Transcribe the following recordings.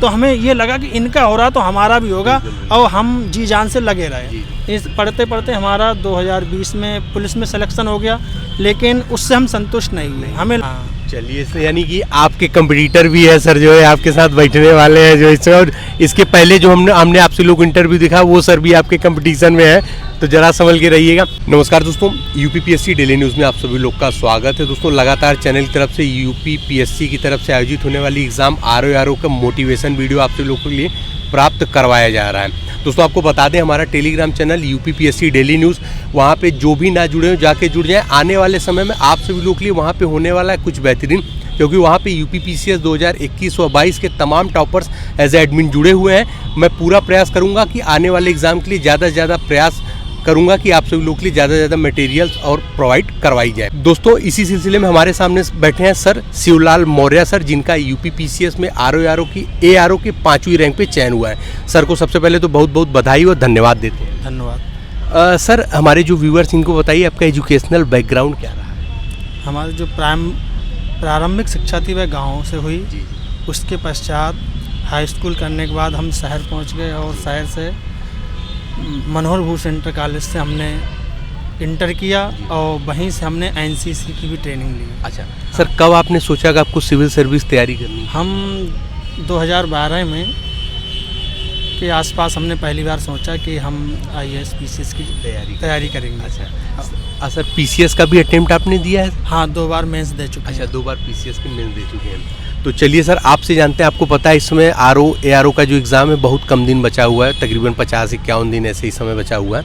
तो हमें ये लगा कि इनका हो रहा तो हमारा भी होगा और हम जी जान से लगे रहे। इस पढ़ते पढ़ते हमारा 2020 में पुलिस में सिलेक्शन हो गया, लेकिन उससे हम संतुष्ट नहीं हुए। हमें चलिए, यानी कि आपके कंपटीटर भी है सर, जो है आपके साथ बैठने वाले हैं जो इसमें, और इसके पहले जो हमने आपसे लोग इंटरव्यू दिखा वो सर भी आपके कंपटीशन में है, तो जरा संभल के रहिएगा। नमस्कार दोस्तों, यूपीपीएससी डेली न्यूज़ में आप सभी लोग का स्वागत है। दोस्तों, लगातार चैनल की तरफ से यूपीपीएससी की तरफ से आयोजित होने वाली एग्जाम आरओ का मोटिवेशन वीडियो आप सभी लोगों के लिए प्राप्त करवाया जा रहा है। दोस्तों, आपको बता दें, हमारा Telegram channel UPPSC daily news, वहाँ पे जो भी ना जुड़े हो जाके जुड़ जाएं। आने वाले समय में आप सभी लोगों के लिए वहाँ पे होने वाला है कुछ बेहतरीन, क्योंकि वहाँ पे यूपीपीसीएस 2021 व 22 के तमाम टॉपर्स एज एडमिन जुड़े हुए हैं। मैं पूरा प्रयास करूँगा कि आने वाले एग्जाम के लिए ज़्यादा से ज़्यादा प्रयास करूंगा कि आप सभी लोगों के लिए ज़्यादा से ज़्यादा मटेरियल्स और प्रोवाइड करवाई जाए। दोस्तों, इसी सिलसिले में हमारे सामने बैठे हैं सर शिवलाल मौर्य सर, जिनका यूपीपीसीएस में आरओ की एआरओ की 5वीं रैंक पे चयन हुआ है। सर को सबसे पहले तो बहुत बहुत बधाई और धन्यवाद देते हैं। धन्यवाद। सर, हमारे जो व्यूअर्स इनको बताइए आपका एजुकेशनल बैकग्राउंड क्या रहा है? हमारी जो प्रारंभिक शिक्षा थी वह गाँव से हुई। उसके पश्चात हाई स्कूल करने के बाद हम शहर पहुँच गए और शहर से मनोहर भूषण इंटर कॉलेज से हमने इंटर किया और वहीं से हमने एनसीसी की भी ट्रेनिंग ली। अच्छा सर, कब आपने सोचा कि आपको सिविल सर्विस तैयारी करनी? हम 2012 में के आसपास हमने पहली बार सोचा कि हम आईएएस पीसीएस की तैयारी करेंगे। अच्छा सर, पीसीएस का भी अटेम्प्ट आपने दिया है? हाँ, 2 बार मेंस दे चुके हैं। अच्छा, 2 बार पीसीएस की मेंस दे चुके हैं। तो चलिए सर, आपसे जानते हैं, आपको पता है इस समय एआरओ का जो एग्ज़ाम है बहुत कम दिन बचा हुआ है, तकरीबन 50-51 दिन ऐसे ही समय बचा हुआ है।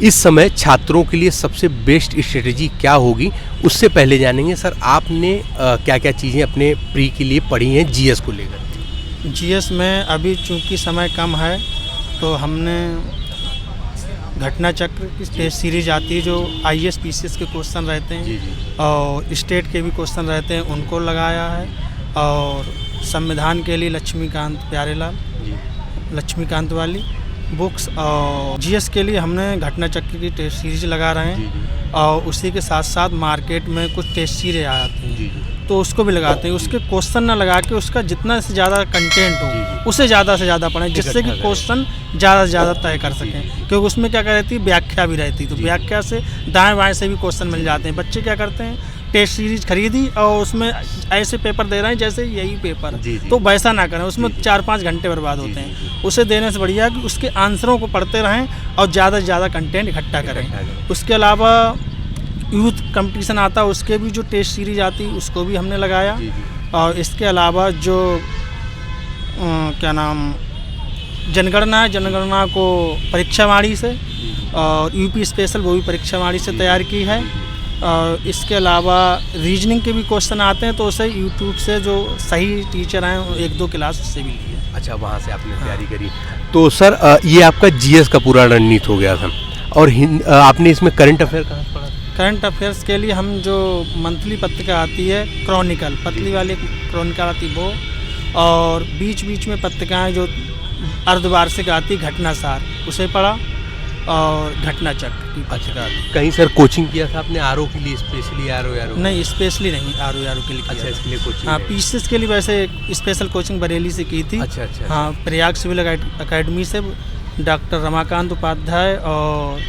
इस समय छात्रों के लिए सबसे बेस्ट स्ट्रेटजी क्या होगी, उससे पहले जानेंगे सर आपने क्या क्या चीज़ें अपने प्री के लिए पढ़ी हैं जीएस को लेकर? जीएस में अभी चूँकि समय कम है तो हमने घटना चक्र की टेस्ट सीरीज आती है, जो आईएएस पीसीएस के क्वेश्चन रहते हैं और स्टेट के भी क्वेश्चन रहते हैं, उनको लगाया है। और संविधान के लिए लक्ष्मीकांत वाली बुक्स, और जीएस के लिए हमने घटना चक्र की टेस्ट सीरीज लगा रहे हैं। और उसी के साथ साथ मार्केट में कुछ टेस्ट सीरीज आती हैं तो उसको भी लगाते हैं। उसके क्वेश्चन ना लगा के उसका जितना से ज़्यादा कंटेंट हो उसे ज़्यादा से ज़्यादा पढ़ें, जिससे कि क्वेश्चन ज़्यादा से ज़्यादा तय कर सकें। क्योंकि उसमें क्या रहती है, व्याख्या भी रहती, तो व्याख्या से दाएँ बाएँ से भी क्वेश्चन मिल जाते हैं। बच्चे क्या करते हैं, टेस्ट सीरीज खरीदी और उसमें ऐसे पेपर दे रहे हैं जैसे यही पेपर, तो वैसा ना करें, उसमें 4-5 घंटे बर्बाद होते हैं। उसे देने से बढ़िया कि उसके आंसरों को पढ़ते रहें और ज़्यादा से ज़्यादा कंटेंट इकट्ठा करें। उसके अलावा यूथ कंपटीशन आता है, उसके भी जो टेस्ट सीरीज आती है उसको भी हमने लगाया। और इसके अलावा जो जनगणना को परीक्षावाणी से और यूपी स्पेशल वो भी परीक्षावाणी से तैयार की है। और इसके अलावा रीजनिंग के भी क्वेश्चन आते हैं, तो उसे यूट्यूब से जो सही टीचर हैं 1-2 क्लास उससे भी लिया। अच्छा, वहाँ से आपने तैयारी करी। तो सर ये आपका जीएस का पूरा रणनीति हो गया था, और आपने इसमें करंट अफेयर कहाँ पढ़ा? करंट अफेयर्स के लिए हम जो मंथली पत्रिका आती है क्रॉनिकल, पतली वाली क्रॉनिकल आती वो, और बीच बीच में पत्रिकाएँ जो अर्धवार्षिक आती घटनासार, उसे पढ़ा, और घटना चक्र की पत्रिका। कहीं सर कोचिंग किया था आपने आरओ के लिए स्पेशली? आरओ नहीं, स्पेशली नहीं, आरओ के लिए। अच्छा, इसके लिए कोचिंग? हाँ, पीसीएस के लिए वैसे स्पेशल कोचिंग बरेली से की थी। अच्छा। हाँ, प्रयाग सिविल अकेडमी से डॉक्टर रमाकांत उपाध्याय और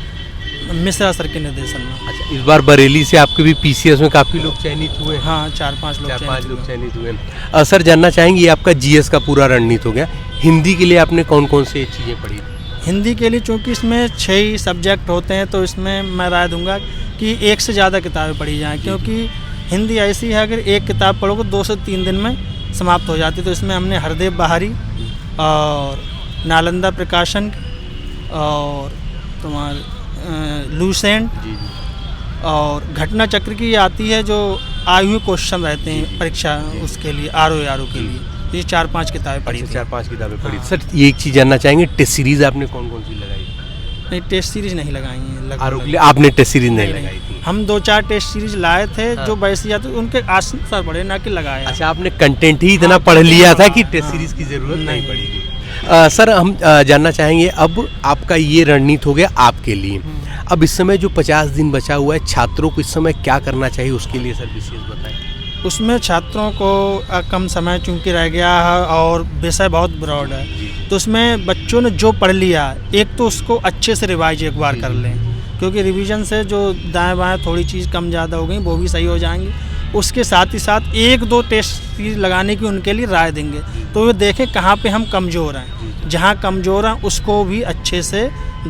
मिश्रा सर के निर्देशन में। अच्छा, इस बार बरेली से आपके भी पीसीएस में काफ़ी लोग चयनित हुए? हाँ, 4-5 लोग चयनित हुए। सर, जानना चाहेंगे, आपका जीएस का पूरा रणनीति हो गया, हिंदी के लिए आपने कौन कौन से चीज़ें पढ़ी? हिंदी के लिए चूँकि इसमें 6 ही सब्जेक्ट होते हैं, तो इसमें मैं राय दूंगा कि 1 से ज़्यादा किताबें पढ़ी जाएं, क्योंकि हिंदी ऐसी है अगर एक किताब पढ़ोगे 2 से 3 दिन में समाप्त हो जाती। तो इसमें हमने हरदेव बहारी और नालंदा प्रकाशन और लूसेंट और घटना चक्र की आती है, जो आए हुए क्वेश्चन रहते हैं परीक्षा उसके लिए आरओ के लिए। ये 4-5 किताबें पढ़ी। 4-5 किताबें पढ़ी। सर, ये एक चीज़ जानना चाहेंगे, टेस्ट सीरीज आपने कौन कौन सी लगाई? नहीं, टेस्ट सीरीज नहीं लगाई है। आरओ के लिए आपने टेस्ट सीरीज नहीं लगाई थी? हम 2-4 टेस्ट सीरीज लाए थे। हाँ। जो वैसे आते उनके आंसर पढ़े, ना कि लगाए। अच्छा, आपने कंटेंट ही इतना पढ़ लिया था कि टेस्ट सीरीज की जरूरत नहीं पड़ी। सर, हम जानना चाहेंगे, अब आपका ये रणनीति हो गया आपके लिए, अब इस समय जो 50 दिन बचा हुआ है, छात्रों को इस समय क्या करना चाहिए उसके लिए सर विशेष बताएं। उसमें छात्रों को कम समय चूंकि रह गया है और विषय बहुत ब्रॉड है, तो उसमें बच्चों ने जो पढ़ लिया एक तो उसको अच्छे से रिवाइज एक बार कर लें, क्योंकि रिवीजन से जो दाएं बाएं थोड़ी चीज़ कम ज़्यादा हो गई वो भी सही हो जाएंगी। उसके साथ ही साथ एक दो टेस्ट सीरीज लगाने की उनके लिए राय देंगे, तो वे देखें कहाँ पे हम कमज़ोर हैं, जहाँ कमज़ोर हैं उसको भी अच्छे से एक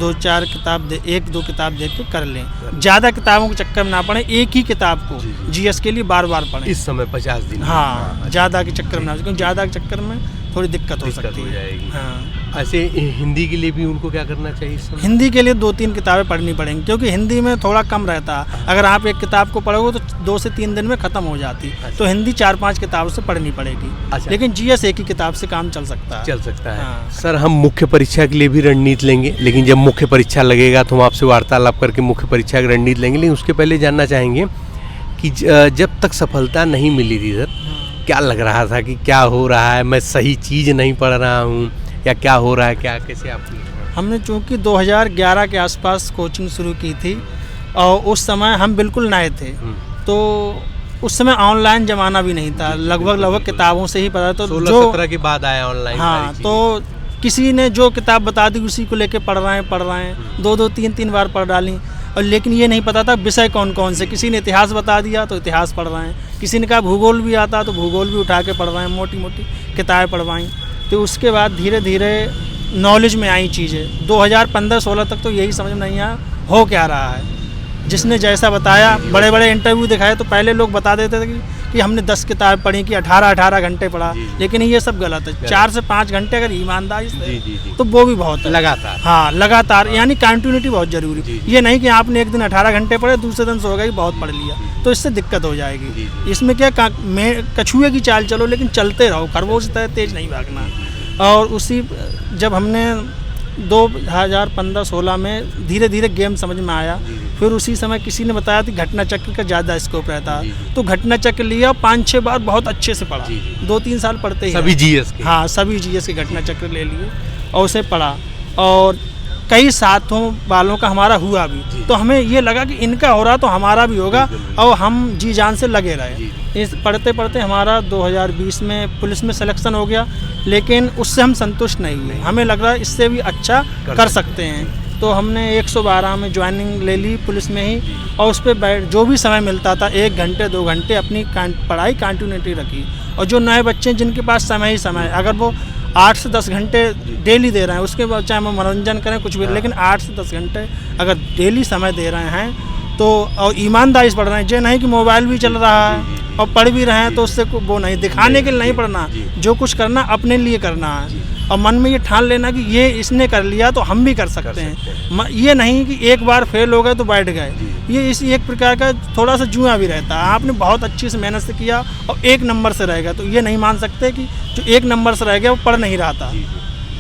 दो किताब देख के कर लें। ज़्यादा किताबों के चक्कर में ना पड़े, एक ही किताब को जीएस के लिए बार बार पढ़ें। इस समय 50 दिन। हाँ, ज़्यादा के चक्कर में ना, क्योंकि ज़्यादा के चक्कर में थोड़ी दिक्कत हो सकती है। हाँ, ऐसे हिंदी के लिए भी उनको क्या करना चाहिए इस समय? हिंदी के लिए 2-3 किताबें पढ़नी पड़ेंगी, क्योंकि हिंदी में थोड़ा कम रहता है। अगर आप एक किताब को पढ़ोगे तो 2 से 3 दिन में ख़त्म हो जाती। अच्छा। तो हिंदी 4-5 किताबों से पढ़नी पड़ेगी। अच्छा। लेकिन जीएस एक ही किताब से काम चल सकता है। चल सकता है। हाँ। सर, हम मुख्य परीक्षा के लिए भी रणनीति लेंगे, लेकिन जब मुख्य परीक्षा लगेगा तो हम आपसे वार्तालाप करके मुख्य परीक्षा की रणनीति लेंगे। लेकिन उसके पहले जानना चाहेंगे कि जब तक सफलता नहीं मिली थी सर, क्या लग रहा था कि क्या हो रहा है, मैं सही चीज़ नहीं पढ़ रहा हूँ या क्या हो रहा है, क्या कैसे आप? हमने चूँकि 2011 के आसपास कोचिंग शुरू की थी और उस समय हम बिल्कुल नए थे, तो उस समय ऑनलाइन ज़माना भी नहीं था, लगभग किताबों से ही पता। तो 16-17 के बाद आया ऑनलाइन। हाँ, तो किसी ने जो किताब बता दी उसी को लेके पढ़ रहे हैं, 2-2 3-3 बार पढ़ डाली। और लेकिन ये नहीं पता था विषय कौन कौन से। किसी ने इतिहास बता दिया तो इतिहास पढ़ रहे हैं, किसी ने कहा भूगोल भी आता तो भूगोल भी उठा के पढ़ रहे हैं, मोटी मोटी किताबें पढ़वाई। तो उसके बाद धीरे धीरे नॉलेज में आई चीज़ें। 2015-16 तक तो यही समझ में नहीं आया हो क्या रहा है। जिसने जैसा बताया, बड़े बड़े इंटरव्यू दिखाए तो पहले लोग बता देते थे कि हमने 10 किताब पढ़ी, कि 18 घंटे पढ़ा। लेकिन ये सब गलत है। 4 से 5 घंटे अगर ईमानदारी से, तो वो भी बहुत है। लगातार। हाँ, लगातार, यानी कंटिन्यूटी बहुत जरूरी। ये नहीं कि आपने एक दिन 18 घंटे पढ़े, दूसरे दिन सो गए बहुत पढ़ लिया, तो इससे दिक्कत हो जाएगी। इसमें क्या, कछुए की चाल चलो लेकिन चलते रहो, खरगोश की तरह तेज नहीं भागना। और उसी जब हमने 2015-16 में धीरे धीरे गेम समझ में आया, फिर उसी समय किसी ने बताया कि घटना चक्र का ज़्यादा स्कोप रहता है, तो घटना चक्र लिया, 5-6 बार बहुत अच्छे से पढ़ा। 2-3 साल पढ़ते ही सभी जीएस के। हाँ, सभी जीएस के घटना चक्र ले लिए और उसे पढ़ा। और कई साथों वालों का हमारा हुआ भी, तो हमें ये लगा कि इनका हो रहा तो हमारा भी होगा, और हम जी जान से लगे रहे। इस पढ़ते पढ़ते हमारा 2020 में पुलिस में सिलेक्शन हो गया, लेकिन उससे हम संतुष्ट नहीं हुए। हमें लग रहा है इससे भी अच्छा कर सकते हैं। तो हमने 112 में ज्वाइनिंग ले ली पुलिस में ही, और उस पर जो भी समय मिलता था 1 घंटे 2 घंटे अपनी पढ़ाई कंटिन्यूटी रखी। और जो नए बच्चे जिनके पास समय ही समय, अगर वो 8 से 10 घंटे डेली दे रहे हैं, उसके बाद चाहे वो मनोरंजन करें कुछ भी, लेकिन 8 से 10 घंटे अगर डेली समय दे रहे हैं तो, और ईमानदारी से पढ़ रहे हैं, जो नहीं कि मोबाइल भी चल रहा है और पढ़ भी रहे हैं तो उससे वो नहीं दिखाने के लिए नहीं पढ़ना, जो कुछ करना अपने लिए करना है। और मन में ये ठान लेना कि ये इसने कर लिया तो हम भी कर सकते हैं। ये नहीं कि एक बार फेल हो गए तो बैठ गए। ये इस एक प्रकार का थोड़ा सा जुआ भी रहता है। आपने बहुत अच्छी से मेहनत से किया और 1 नंबर से रह गया, तो ये नहीं मान सकते कि जो 1 नंबर से रह गया वो पढ़ नहीं रहा था,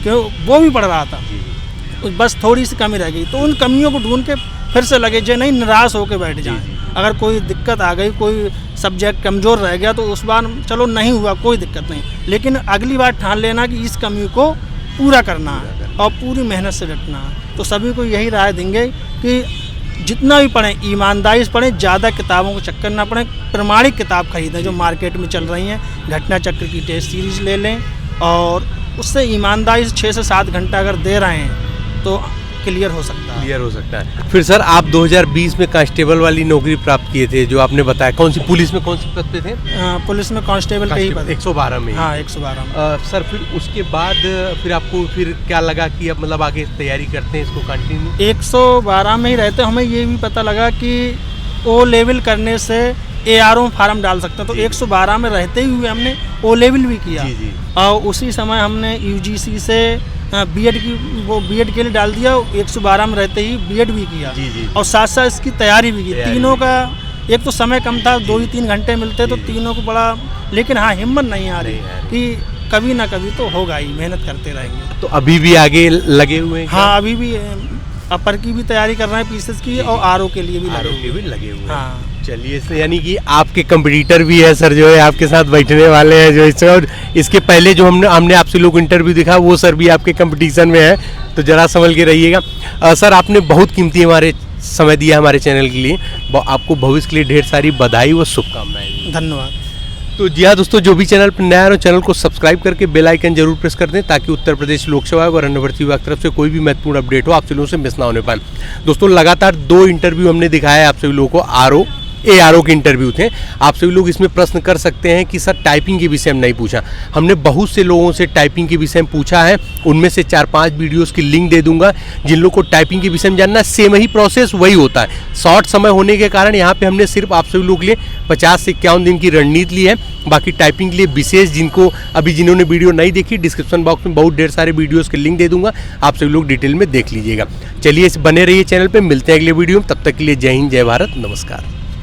क्यों वो भी पढ़ रहा था, बस थोड़ी सी कमी रह गई। तो उन कमियों को ढूंढ के फिर से लगे, जो नहीं निराश होकर बैठ जाएं। अगर कोई दिक्कत आ गई, कोई सब्जेक्ट कमज़ोर रह गया, तो उस बार चलो नहीं हुआ कोई दिक्कत नहीं, लेकिन अगली बार ठान लेना कि इस कमी को पूरा करना है और पूरी मेहनत से डटना है। तो सभी को यही राय देंगे कि जितना भी पढ़ें ईमानदारी से पढ़ें, ज़्यादा किताबों को चक्कर ना पढ़ें, प्रमाणिक किताब खरीदें जो मार्केट में चल रही हैं। घटना चक्र की टेस्ट सीरीज़ ले लें और उससे ईमानदारी से 6 से 7 घंटा अगर दे रहे हैं तो क्लियर हो सकता है। फिर सर, आप 2020 में कांस्टेबल वाली नौकरी प्राप्त किए थे, जो आपने बताया, कौन सी पुलिस में कौन सी पद पे थे? पुलिस में कांस्टेबल के ही पद। 112 में? हाँ, 112 में। सर, फिर उसके बाद फिर आपको फिर क्या लगा कि अब मतलब आगे तैयारी करते हैं इसको कंटिन्यू? 112 में ही रहते हमें ये भी पता लगा कि O लेवल करने से ARO में फार्म डाल सकते हैं, तो 112 में रहते ही हुए हमने O लेवल भी किया। और उसी समय हमने UGC से बीएड के लिए डाल दिया, 112 में रहते ही बीएड भी किया। और साथ साथ इसकी तैयारी भी की। तीनों का, एक तो समय कम था, 2 ही 3 घंटे मिलते, तो तीनों को बड़ा, लेकिन हाँ हिम्मत नहीं आ रही कि कभी ना कभी तो होगा ही, मेहनत करते रहेंगे। तो अभी भी आगे लगे हुए हैं? हाँ, अभी भी अपर की भी तैयारी कर रहे हैं, पीसेस की, और आरओ के लिए भी लगे हुए हैं। हाँ, चलिए, यानी कि आपके कंपटीटर भी है सर, जो है आपके साथ बैठने वाले हैं, जो इससे, और इसके पहले जो हमने आपसे लोग इंटरव्यू दिखा, वो सर भी आपके कंपटीशन में है, तो जरा संभल के रहिएगा। सर, आपने बहुत कीमती हमारे समय दिया हमारे चैनल के लिए, आपको भविष्य के लिए ढेर सारी बधाई व शुभकामनाएं। धन्यवाद। तो जी हाँ दोस्तों, जो भी चैनल पर नया है चैनल को सब्सक्राइब करके बेल आइकन जरूर प्रेस कर दें, ताकि उत्तर प्रदेश लोकसभा और अन्य भर्ती विभाग तरफ से कोई भी महत्वपूर्ण अपडेट हो आप सभी लोगों से मिस ना होने पाए। दोस्तों लगातार 2 इंटरव्यू हमने दिखाया है आप सभी लोगों को, ARO के इंटरव्यू थे। आप सभी लोग इसमें प्रश्न कर सकते हैं कि सर टाइपिंग के विषय में नहीं पूछा। हमने बहुत से लोगों से टाइपिंग के विषय में पूछा है, उनमें से 4-5 वीडियोस की लिंक दे दूंगा। जिन लोग को टाइपिंग के विषय में जानना, सेम ही प्रोसेस वही होता है। शॉर्ट समय होने के कारण यहाँ पे हमने सिर्फ आप सभी लोग के लिए 50 से 51 दिन की रणनीति ली है। बाकी टाइपिंग के लिए विशेष जिन्होंने वीडियो नहीं देखी, डिस्क्रिप्शन बॉक्स में बहुत ढेर सारे वीडियोस के लिंक दे दूंगा, आप सभी लोग डिटेल में देख लीजिएगा। चलिए बने रहिए चैनल पे, मिलते हैं अगले वीडियो में। तब तक के लिए जय हिंद, जय भारत, नमस्कार।